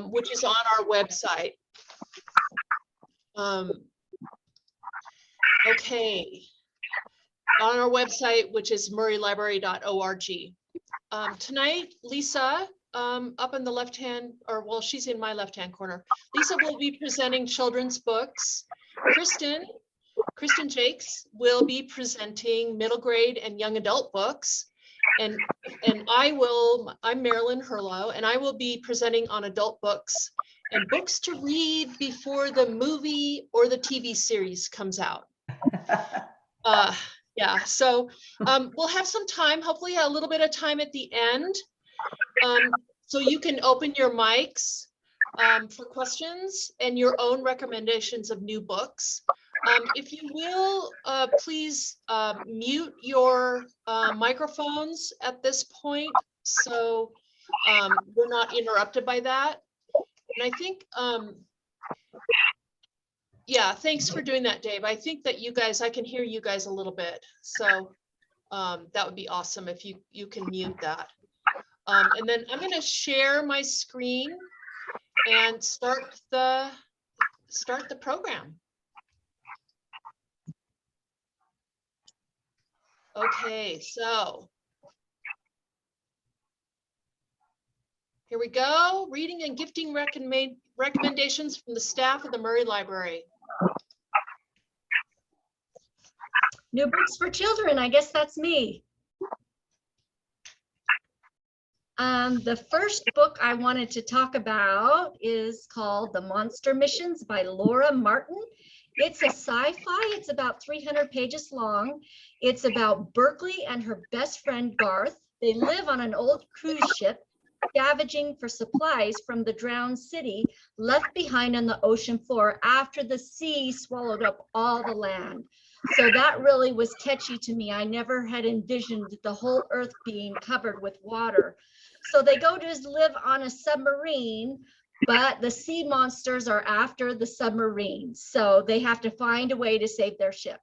which is on our website. Okay, on our website, which is murraylibrary.org. Tonight, Lisa, up in the left-hand, or well, she's in my left-hand corner. Lisa will be presenting children's books. Kristen Jakes will be presenting middle grade and young adult books. And I'm Marilyn Herlow, and I will be presenting on adult books and books to read before the movie or the TV series comes out. Yeah, so we'll have some time, hopefully a little bit of time at the end. So you can open your mics for questions and your own recommendations of new books. If you will, please mute your microphones at this point, so we're not interrupted by that. And I think, yeah, thanks for doing that, Dave. I think that you guys, I can hear you guys a little bit. So that would be awesome if you can mute that. And then I'm going to share my screen and start the program. Okay, so here we go. Reading and gifting recommendations from the staff of the Murray Library. New books for children, I guess that's me. The first book I wanted to talk about is called The Monster Missions by Laura Martin. It's a sci-fi. It's about 300 pages long. It's about Berkeley and her best friend Garth. They live on an old cruise ship, scavenging for supplies from the drowned city left behind on the ocean floor after the sea swallowed up all the land. So that really was catchy to me. I never had envisioned the whole earth being covered with water. So they go to live on a submarine, but the sea monsters are after the submarine. So they have to find a way to save their ship.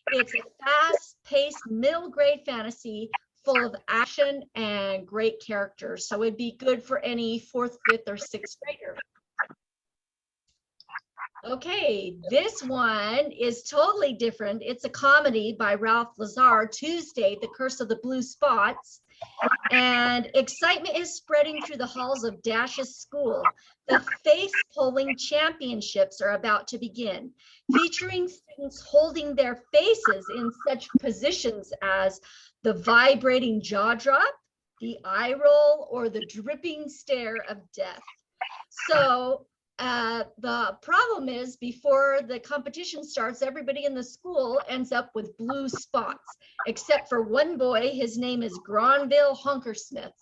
It's a fast-paced middle grade fantasy full of action and great characters. So it'd be good for any 4th, 5th, or 6th grader. Okay, this one is totally different. It's a comedy by Ralph LAZAR, Tuesday, The Curse of the Blue Spots. And excitement is spreading through the halls of Dash's school. The face-pulling championships are about to begin, featuring students holding their faces in such positions as the vibrating jaw drop, the eye roll, or the dripping stare of death. So the problem is, before the competition starts, everybody in the school ends up with blue spots, except for one boy. His name is Granville Honkersmith,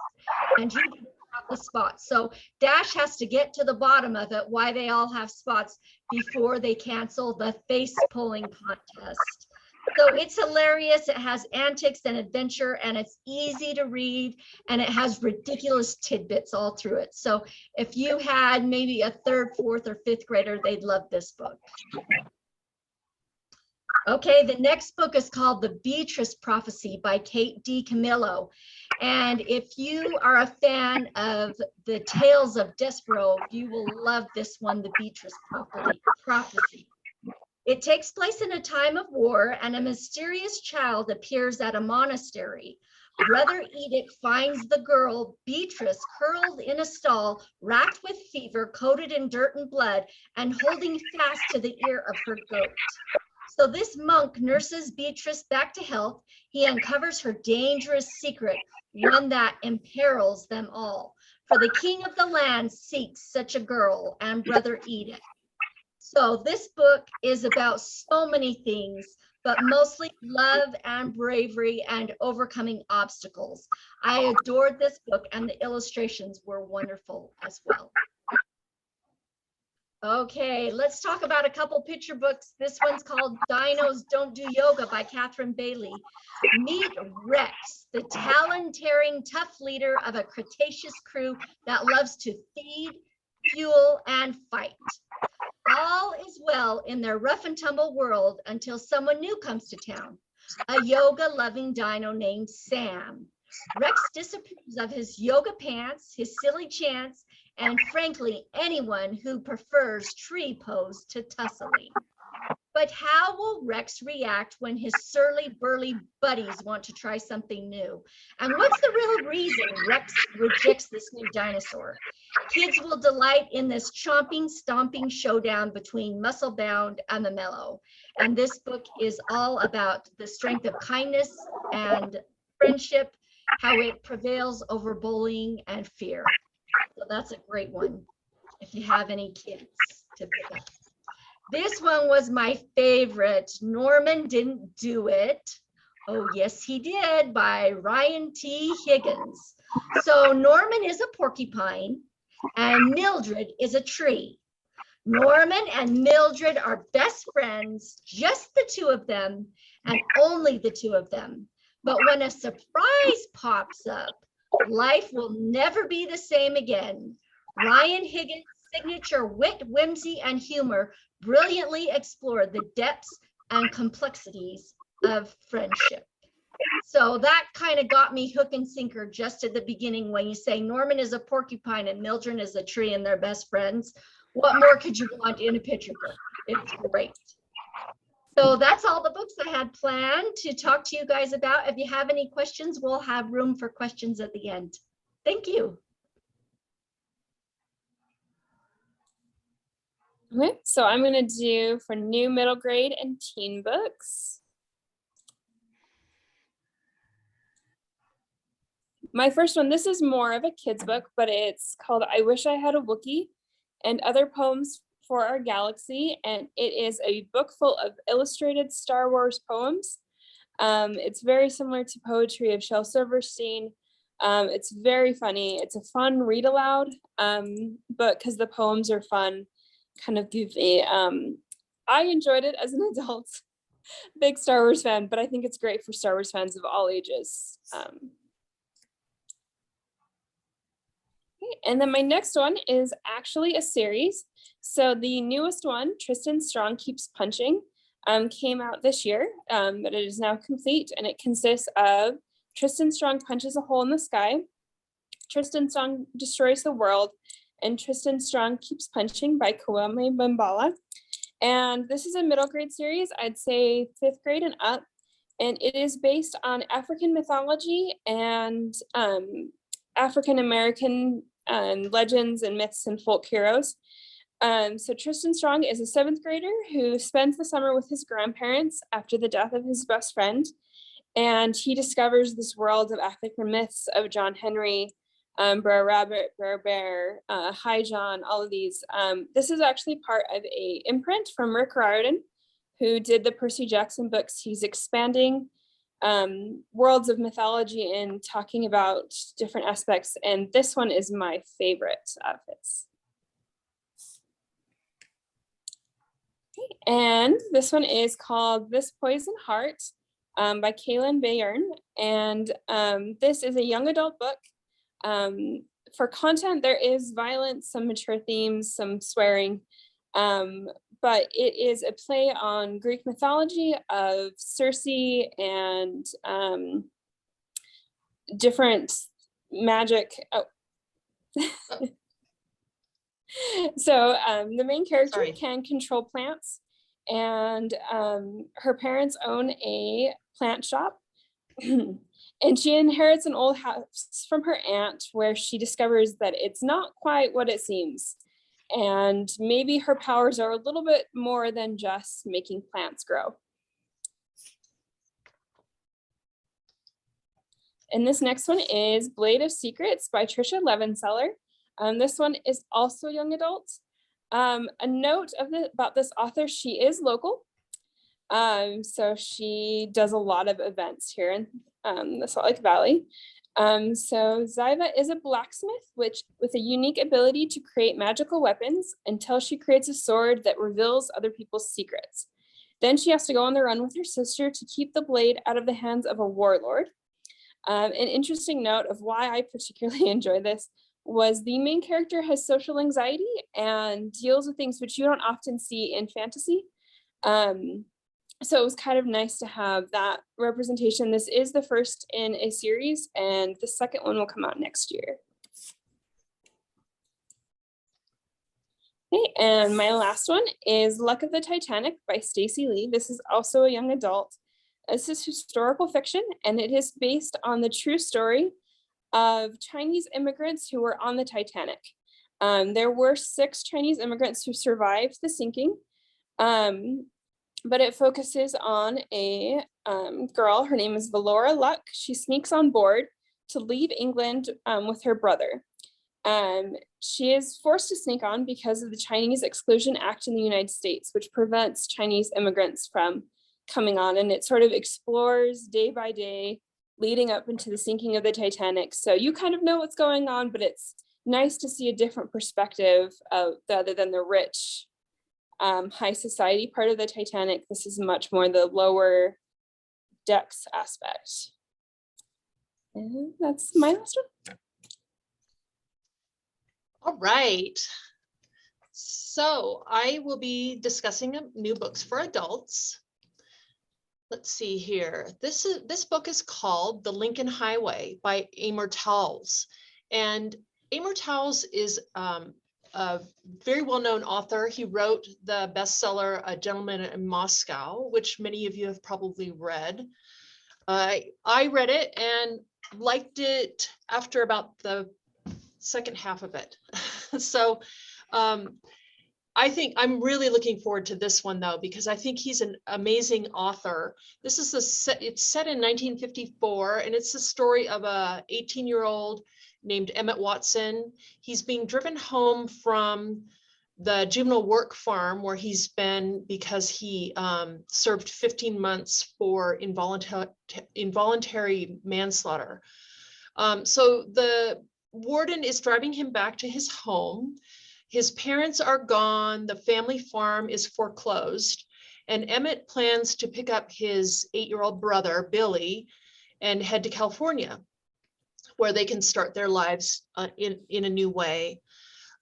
and he doesn't have the spots. So Dash has to get to the bottom of it, why they all have spots, before they cancel the face-pulling contest. So it's hilarious. It has antics and adventure, and it's easy to read, and it has ridiculous tidbits all through it. So if you had maybe a 3rd, 4th, or 5th grader, they'd love this book. Okay, the next book is called The Beatrice Prophecy by Kate DiCamillo. And if you are a fan of the Tales of Despereaux, you will love this one, The Beatrice Prophecy. It takes place in a time of war, and a mysterious child appears at a monastery. Brother Edict finds the girl, Beatrice, curled in a stall, racked with fever, coated in dirt and blood, and holding fast to the ear of her goat. So this monk nurses Beatrice back to health. He uncovers her dangerous secret, one that imperils them all. For the king of the land seeks such a girl, and Brother Edict. So this book is about so many things, but mostly love and bravery and overcoming obstacles. I adored this book, and the illustrations were wonderful as well. Okay, let's talk about a couple picture books. This one's called Dinos Don't Do Yoga by Catherine Bailey. Meet Rex, the talon-tearing tough leader of a Cretaceous crew that loves to feed, fuel, and fight. All is well in their rough and tumble world until someone new comes to town, a yoga-loving dino named Sam. Rex disapproves of his yoga pants, his silly chants, and frankly, anyone who prefers tree pose to tussling. But how will Rex react when his surly burly buddies want to try something new? And what's the real reason Rex rejects this new dinosaur? Kids will delight in this chomping, stomping showdown between Muscle-Bound and the Mellow. And this book is all about the strength of kindness and friendship, how it prevails over bullying and fear. So that's a great one if you have any kids to pick up. This one was my favorite. Norman Didn't Do It. Oh, yes, he did, by Ryan T. Higgins. So Norman is a porcupine and Mildred is a tree. Norman and Mildred are best friends, just the two of them, and only the two of them. But when a surprise pops up, life will never be the same again. Ryan Higgins' signature wit, whimsy, and humor brilliantly explored the depths and complexities of friendship. So that kind of got me hook and sinker just at the beginning when you say Norman is a porcupine and Mildred is a tree and they're best friends. What more could you want in a picture book? It's great. So that's all the books I had planned to talk to you guys about. If you have any questions, we'll have room for questions at the end. Thank you. Okay, so I'm going to do for new middle grade and teen books. My first one, this is more of a kid's book, but it's called I Wish I Had a Wookiee and Other Poems for Our Galaxy. And it is a book full of illustrated Star Wars poems. It's very similar to poetry of Shel Silverstein. It's very funny. It's a fun read aloud book because the poems are fun, kind of goofy. I enjoyed it as an adult, big Star Wars fan, but I think it's great for Star Wars fans of all ages. And then my next one is actually a series. So the newest one, Tristan Strong Keeps Punching, came out this year, but it is now complete, and it consists of Tristan Strong Punches a Hole in the Sky, Tristan Strong Destroys the World, and Tristan Strong Keeps Punching by Kwame Bambala. And this is a middle grade series, I'd say 5th grade and up, and it is based on African mythology and African American legends and myths and folk heroes. So Tristan Strong is a 7th grader who spends the summer with his grandparents after the death of his best friend. And he discovers this world of African myths of John Henry, Brer Rabbit, Brer Bear, High John, all of these. This is actually part of a imprint from Rick Riordan, who did the Percy Jackson books. He's expanding worlds of mythology and talking about different aspects, and this one is my favorite of his. Okay, and this one is called This Poison Heart by KALYNN BAYRON, and this is a young adult book. For content, there is violence, some mature themes, some swearing, but it is a play on Greek mythology of Circe and different magic. Oh. So the main character can control plants, and her parents own a plant shop. And she inherits an old house from her aunt where she discovers that it's not quite what it seems. And maybe her powers are a little bit more than just making plants grow. And this next one is Blade of Secrets by TRICIA LEVENSELLER. This one is also young adult. A note about this author, she is local. So she does a lot of events here in the Salt Lake Valley. So Zyva is a blacksmith with a unique ability to create magical weapons until she creates a sword that reveals other people's secrets. Then she has to go on the run with her sister to keep the blade out of the hands of a warlord. An interesting note of why I particularly enjoy this was the main character has social anxiety and deals with things which you don't often see in fantasy. So it was kind of nice to have that representation. This is the first in a series, and the second one will come out next year. Okay, and my last one is Luck of the Titanic by Stacey Lee. This is also a young adult. This is historical fiction, and it is based on the true story of Chinese immigrants who were on the Titanic. There were 6 Chinese immigrants who survived the sinking, but it focuses on a girl. Her name is Valora Luck. She sneaks on board to leave England with her brother. She is forced to sneak on because of the Chinese Exclusion Act in the United States, which prevents Chinese immigrants from coming on, and it sort of explores day by day leading up into the sinking of the Titanic. So you kind of know what's going on, but it's nice to see a different perspective of other than the rich high society part of the Titanic. This is much more the lower decks aspect. And that's my last one. All right. So I will be discussing new books for adults. Let's see here. This book is called The Lincoln Highway by AMOR TOWLES. And AMOR TOWLES is a very well-known author. He wrote the bestseller A Gentleman in Moscow, which many of you have probably read. I read it and liked it after about the second half of it. So I think I'm really looking forward to this one though, because I think he's an amazing author. This is it's set in 1954, and it's the story of a 18-year-old named Emmett Watson. He's being driven home from the juvenile work farm where he's been because he served 15 months for involuntary manslaughter. So the warden is driving him back to his home. His parents are gone, the family farm is foreclosed, and Emmett plans to pick up his 8-year-old brother, Billy, and head to California, where they can start their lives in a new way.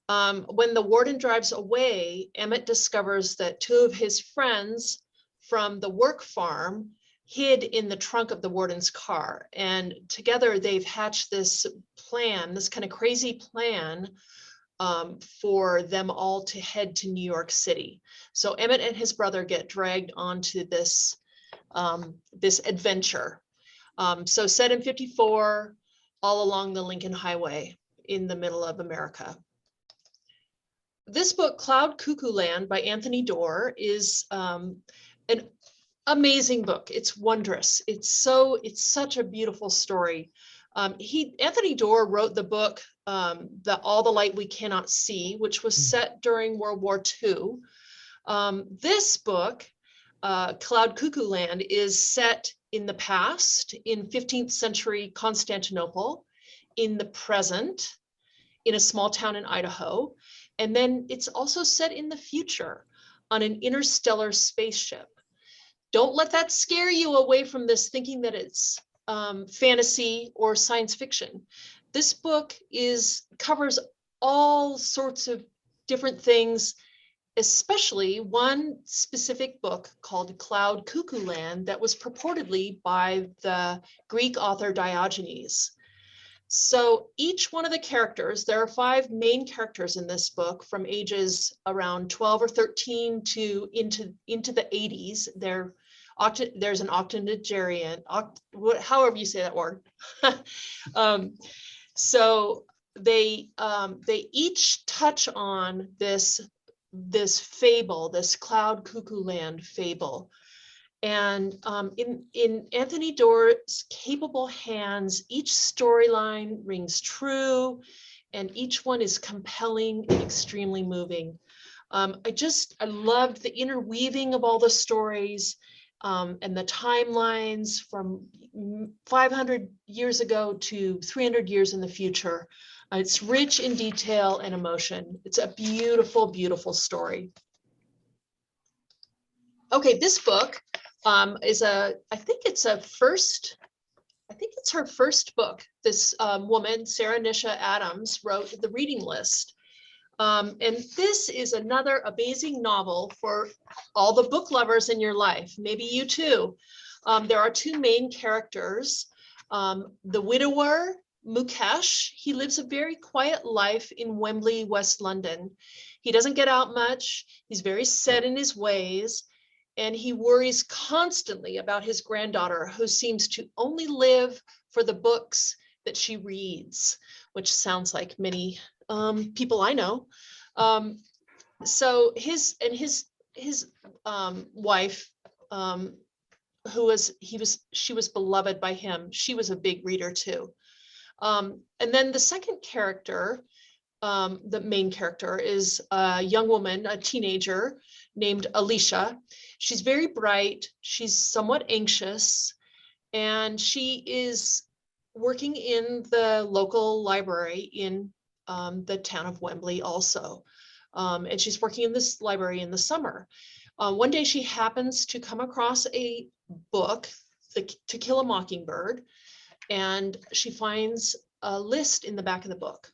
When the warden drives away, Emmett discovers that 2 of his friends from the work farm hid in the trunk of the warden's car. And together they've hatched this plan, this kind of crazy plan for them all to head to New York City. So Emmett and his brother get dragged onto this, this adventure. So set in 54, all along the Lincoln Highway in the middle of America. This book, Cloud Cuckoo Land by Anthony Doerr, is an amazing book. It's wondrous. It's such a beautiful story. Anthony Doerr wrote the book, All the Light We Cannot See, which was set during World War II. This book, Cloud Cuckoo Land, is set in the past, in 15th century Constantinople, in the present, in a small town in Idaho. And then it's also set in the future on an interstellar spaceship. Don't let that scare you away from this thinking that it's fantasy or science fiction. This book covers all sorts of different things, especially one specific book called Cloud Cuckoo Land that was purportedly by the Greek author Diogenes. So each one of the characters, there are 5 main characters in this book from ages around 12 or 13 to into the 80s. There's an octogenarian, however you say that word. So they each touch on this fable, this Cloud Cuckoo Land fable. And in Anthony Doerr's capable hands, each storyline rings true, and each one is compelling and extremely moving. I loved the interweaving of all the stories and the timelines from 500 years ago to 300 years in the future. It's rich in detail and emotion. It's a beautiful, beautiful story. Okay, this book I think it's her first book. This woman, Sarah Nisha Adams, wrote The Reading List. And this is another amazing novel for all the book lovers in your life, maybe you too. There are 2 main characters. The widower Mukesh, he lives a very quiet life in Wembley, West London. He doesn't get out much. He's very set in his ways, and he worries constantly about his granddaughter, who seems to only live for the books that she reads, which sounds like many people I know. So his wife, she was beloved by him. She was a big reader too. And then the second character, the main character, is a young woman, a teenager named Alicia. She's very bright. She's somewhat anxious, and she is working in the local library in the town of Wembley also. And she's working in this library in the summer. One day she happens to come across a book, To Kill a Mockingbird, and she finds a list in the back of the book.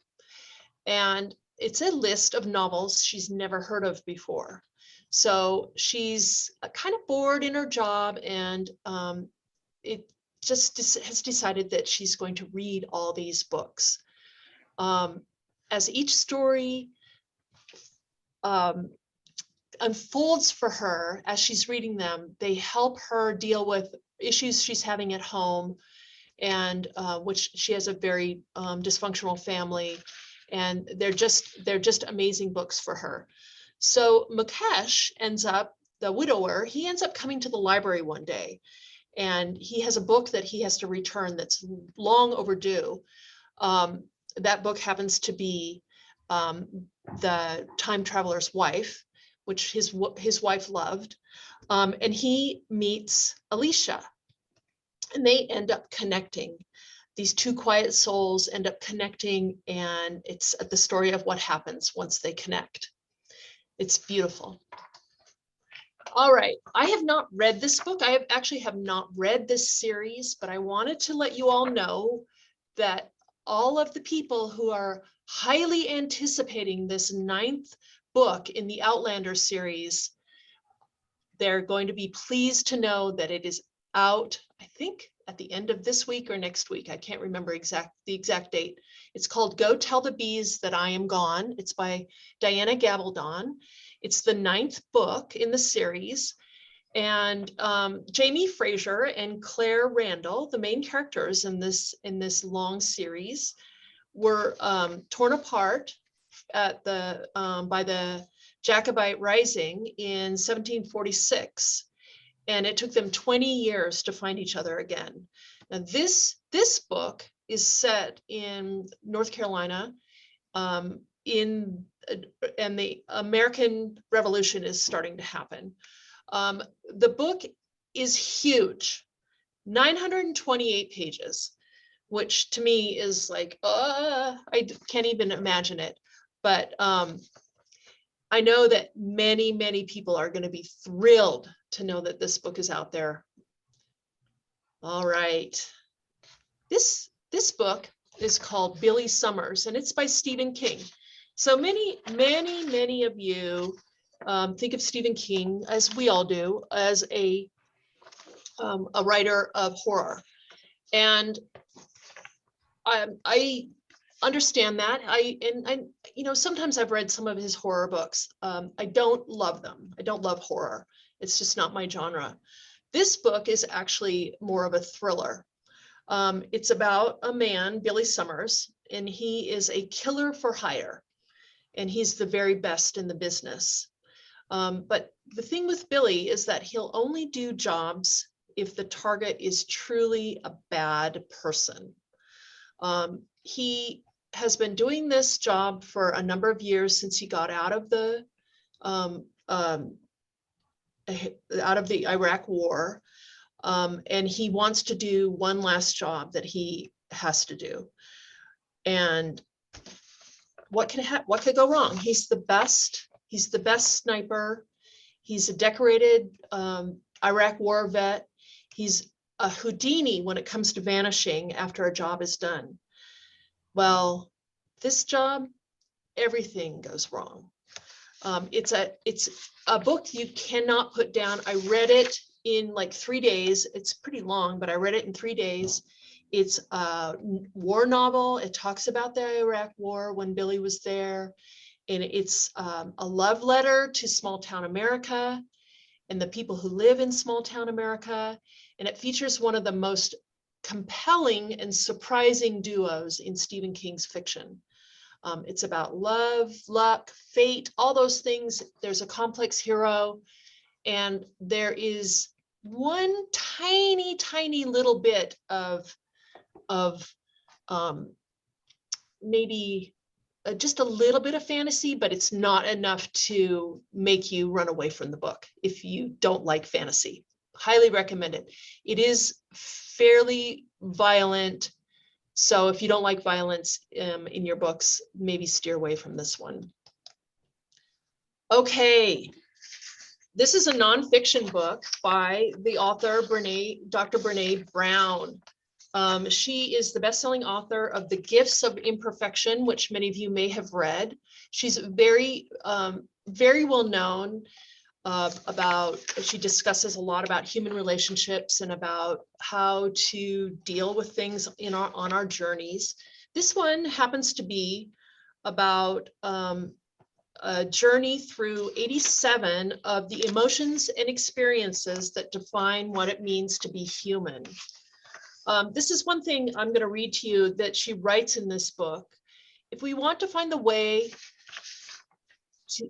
And it's a list of novels she's never heard of before. So she's kind of bored in her job, and it just has decided that she's going to read all these books. As each story unfolds for her as she's reading them, they help her deal with issues she's having at home, and which she has a very dysfunctional family, and they're just amazing books for her. So Mukesh ends up, the widower, he ends up coming to the library one day, and he has a book that he has to return that's long overdue. That book happens to be the Time Traveler's Wife, which his wife loved, and he meets Alicia, and they end up connecting. These two quiet souls end up connecting, and it's the story of what happens once they connect. It's beautiful. All right, I have not read this book. I actually have not read this series, but I wanted to let you all know that all of the people who are highly anticipating this 9th book in the Outlander series, they're going to be pleased to know that it is out, I think, at the end of this week or next week. I can't remember the exact date. It's called Go Tell the Bees That I Am Gone. It's by Diana Gabaldon. It's the 9th book in the series. And Jamie Fraser and Claire Randall, the main characters in this long series, were torn apart at by the Jacobite Rising in 1746. And it took them 20 years to find each other again. Now this book is set in North Carolina, and the American Revolution is starting to happen. The book is huge, 928 pages, which to me is like, I can't even imagine it. But I know that many, many people are going to be thrilled to know that this book is out there. All right. This book is called Billy Summers, and it's by Stephen King. So many of you think of Stephen King, as we all do, as a writer of horror. And I understand that. You know, sometimes I've read some of his horror books. I don't love them. I don't love horror. It's just not my genre. This book is actually more of a thriller. It's about a man, Billy Summers, and he is a killer for hire, and he's the very best in the business. But the thing with Billy is that he'll only do jobs if the target is truly a bad person. He has been doing this job for a number of years since he got out of the Iraq War, and he wants to do one last job that he has to do. And what could go wrong? He's the best. He's the best sniper. He's a decorated Iraq War vet. He's a Houdini when it comes to vanishing after a job is done. Well, this job, everything goes wrong. It's a book you cannot put down. I read it in like 3 days. It's pretty long, but I read it in 3 days. It's a war novel. It talks about the Iraq War when Billy was there. And it's a love letter to small town America and the people who live in small town America. And it features one of the most compelling and surprising duos in Stephen King's fiction. It's about love, luck, fate, all those things. There's a complex hero, and there is one tiny, tiny little bit of maybe just a little bit of fantasy, but it's not enough to make you run away from the book if you don't like fantasy. Highly recommend it. It is fairly violent, so if you don't like violence in your books, maybe steer away from this one. Okay, this is a nonfiction book by the author Dr. Brené Brown. She is the best-selling author of The Gifts of Imperfection, which many of you may have read. She's very well known she discusses a lot about human relationships and about how to deal with things on our journeys. This one happens to be about a journey through 87 of the emotions and experiences that define what it means to be human. This is one thing I'm going to read to you that she writes in this book. If we want to find the way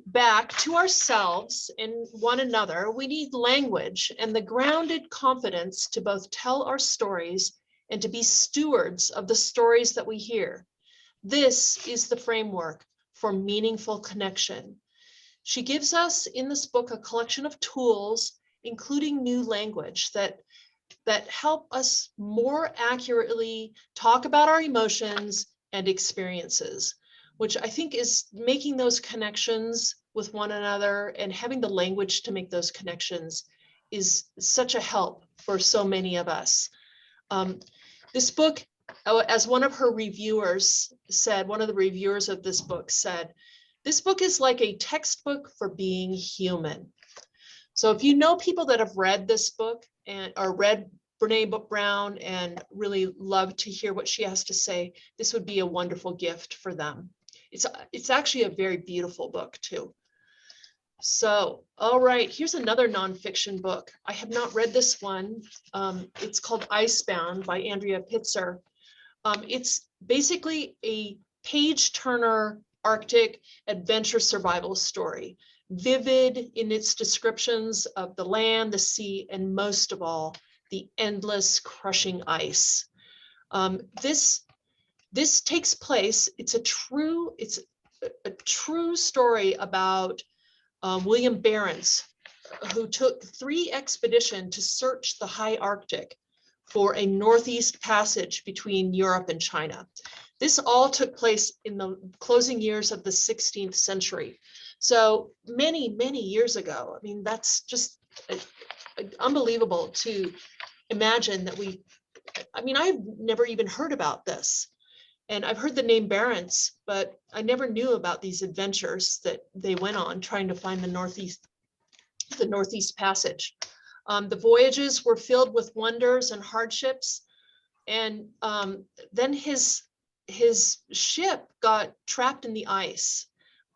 back to ourselves and one another, we need language and the grounded confidence to both tell our stories and to be stewards of the stories that we hear. This is the framework for meaningful connection. She gives us in this book a collection of tools, including new language that help us more accurately talk about our emotions and experiences, which I think is making those connections with one another and having the language to make those connections is such a help for so many of us. This book, as one of her reviewers said, one of the reviewers of this book said, this book is like a textbook for being human. So if you know people that have read this book or read Brené Brown and really love to hear what she has to say, this would be a wonderful gift for them. It's actually a very beautiful book too. So, all right, here's another nonfiction book. I have not read this one. It's called Icebound by Andrea PITZER. It's basically a page-turner Arctic adventure survival story, vivid in its descriptions of the land, the sea, and most of all, the endless crushing ice. This takes place, it's a true story about William Barents, who took 3 expeditions to search the high Arctic for a northeast passage between Europe and China. This all took place in the closing years of the 16th century. So many, many years ago. I mean, that's just unbelievable to imagine that I've never even heard about this. And I've heard the name Barents, but I never knew about these adventures that they went on trying to find the Northeast Passage. The voyages were filled with wonders and hardships. And then his ship got trapped in the ice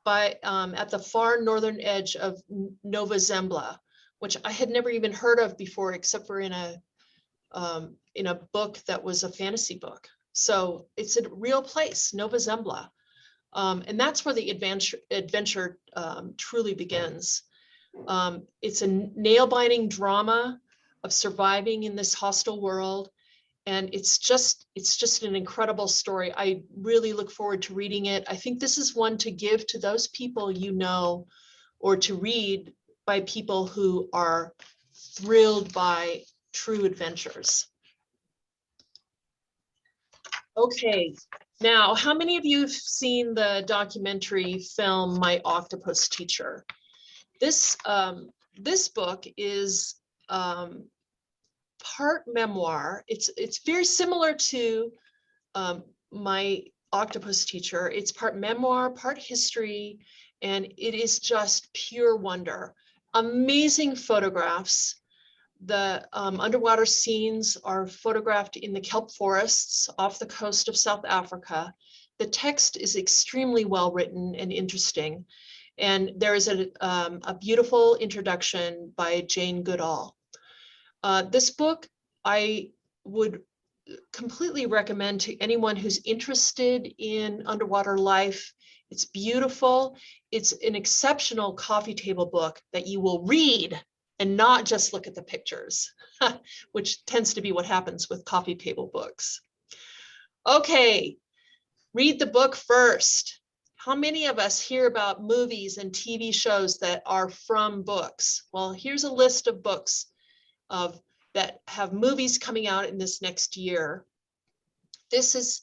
at the far northern edge of Nova Zembla, which I had never even heard of before, except for in a book that was a fantasy book. So it's a real place, Nova Zembla. And that's where the adventure truly begins. It's a nail-biting drama of surviving in this hostile world. And it's just an incredible story. I really look forward to reading it. I think this is one to give to those people you know, or to read by people who are thrilled by true adventures. Okay, now, how many of you have seen the documentary film, My Octopus Teacher? This book is part memoir. It's very similar to My Octopus Teacher. It's part memoir, part history, and it is just pure wonder. Amazing photographs. The underwater scenes are photographed in the kelp forests off the coast of South Africa. The text is extremely well written and interesting. And there is a beautiful introduction by Jane Goodall. This book I would completely recommend to anyone who's interested in underwater life. It's beautiful. It's an exceptional coffee table book that you will read and not just look at the pictures, which tends to be what happens with coffee table books. Okay, read the book first. How many of us hear about movies and TV shows that are from books? Well, here's a list of books that have movies coming out in this next year. This is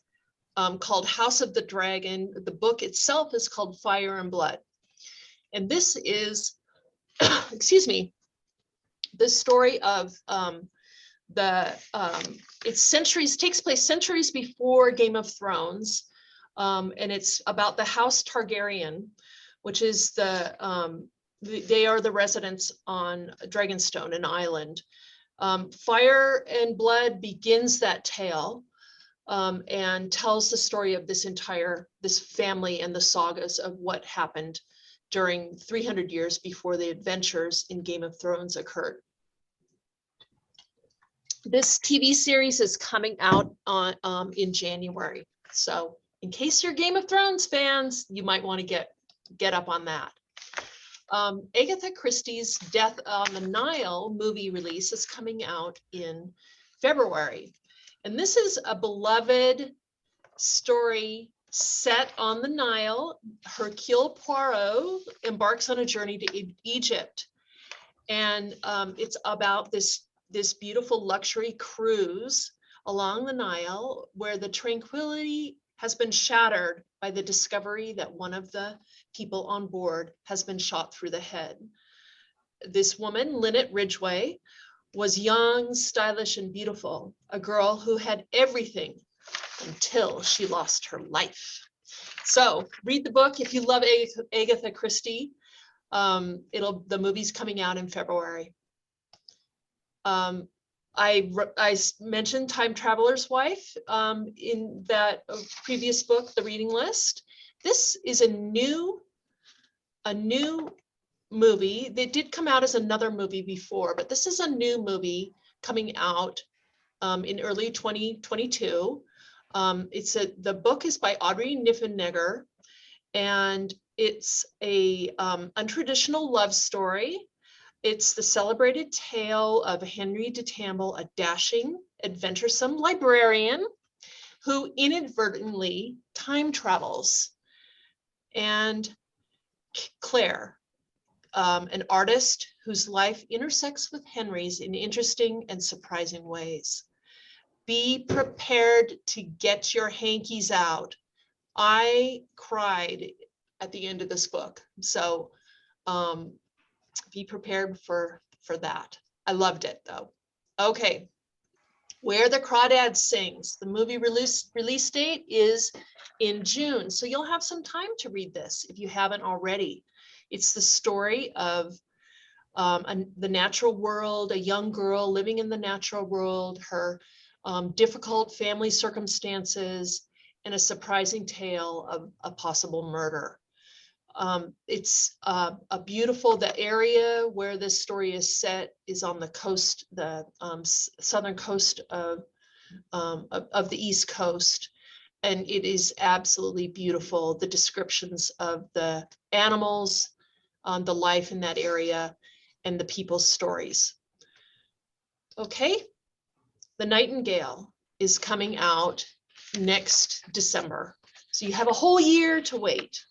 called House of the Dragon. The book itself is called Fire and Blood. And this is, excuse me, the story of takes place centuries before Game of Thrones. And it's about the House Targaryen, which is they are the residents on Dragonstone, an island. Fire and Blood begins that tale and tells the story of this family and the sagas of what happened during 300 years before the adventures in Game of Thrones occurred. This TV series is coming out in January. So in case you're Game of Thrones fans, you might want to get up on that. Agatha Christie's Death on the Nile movie release is coming out in February. And this is a beloved story set on the Nile. Hercule Poirot embarks on a journey to Egypt. And it's about this beautiful luxury cruise along the Nile where the tranquility has been shattered by the discovery that one of the people on board has been shot through the head. This woman, Lynette Ridgway, was young, stylish, and beautiful, a girl who had everything until she lost her life. So read the book if you love Agatha Christie. The movie's coming out in February. I mentioned Time Traveler's Wife in that previous book, The Reading List. This is a new movie. They did come out as another movie before, but this is a new movie coming out in early 2022. The book is by Audrey Niffenegger, and it's a untraditional love story. It's the celebrated tale of Henry de Tamble, a dashing, adventuresome librarian who inadvertently time travels. And Claire, an artist whose life intersects with Henry's in interesting and surprising ways. Be prepared to get your hankies out. I cried at the end of this book. So be prepared for that. I loved it though. Okay, Where the Crawdad Sings. The movie release date is in June, so you'll have some time to read this if you haven't already. It's the story of the natural world, a young girl living in the natural world, her difficult family circumstances, and a surprising tale of a possible murder. It's a beautiful, the area where this story is set is on the coast, the southern coast of the East Coast. And it is absolutely beautiful. The descriptions of the animals, the life in that area, and the people's stories. Okay, The Nightingale is coming out next December. So you have a whole year to wait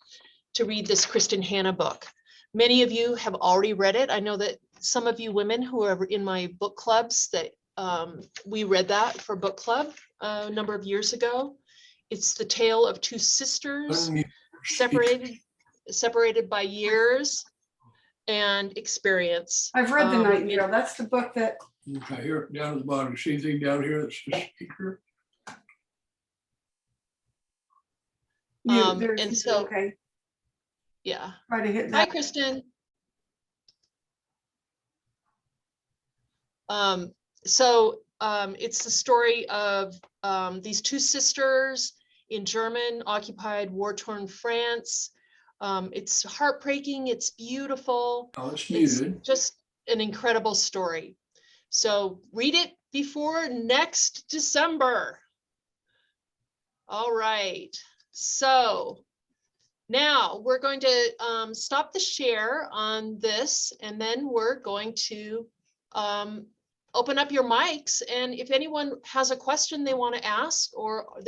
to read this Kristen Hanna book. Many of you have already read it. I know that some of you women who are in my book clubs that we read that for book club a number of years ago. It's the tale of two sisters separated by years and experience. I've read The Nightingale. That's the book that. Okay, here down at the bottom, see anything down here that's the speaker? And so, okay. Yeah. Try to hit that. Hi, Kristen. It's the story of these two sisters in German occupied war-torn France. It's heartbreaking, it's beautiful. Oh, it's It's muted. just an incredible story. So read it before next December. All right, so now we're going to stop the share on this, and then we're going to open up your mics. And if anyone has a question they want to ask, or